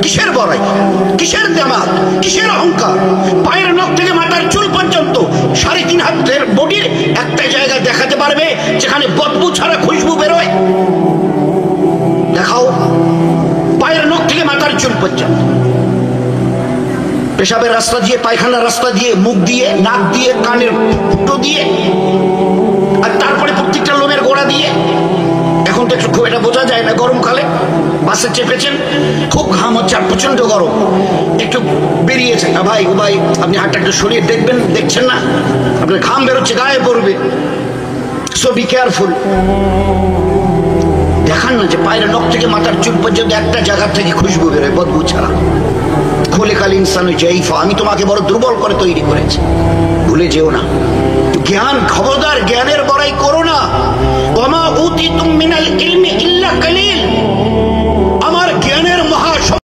কিসের বড়াই, কিসের জামাত, কিসের অহংকার? পায়ের নখ থেকে মাথার চুল পর্যন্ত 3.5 হাতের বডির একটা জায়গা দেখাতে পারবে যেখানে বদবু ছাড়া খুশবু বেরোয়? দেখাও। পায়ের নখ থেকে মাথার চুল পর্যন্ত, পেশাবের রাস্তা দিয়ে, পায়খানার রাস্তা দিয়ে, মুখ দিয়ে, নাক দিয়ে, কানের ফুটো দিয়ে, আর তারপরে প্রত্যেকটা লোমের গোড়া দিয়ে। এখন তো একটু খুব এটা বোঝা যায় না, গরমকালে বাসে চেপেছেন, খুব ঘাম হচ্ছে আর প্রচন্ড গরম, একটু বেরিয়েছে। ভাই ও ভাই, আপনি হাতটা একটু সরিয়ে দেখবেন, দেখছেন না আপনার ঘাম বেরোচ্ছে, গায়ে পড়বে। So be careful. দেখান না যে পায়ের নখ থেকে মাথার চুল পর্যন্ত একটা জায়গা থেকে খুশবু বেরোয় বদবু ছাড়া। খোলেকাল ইনসান জাইফা, আমি তোমাকে বড় দুর্বল করে তৈরি করেছি, ভুলে যেও না। জ্ঞান, খবরদার জ্ঞানের বড়াই করো না। ওমা উতিতুম মিনাল ইলমি ইল্লা কালিল।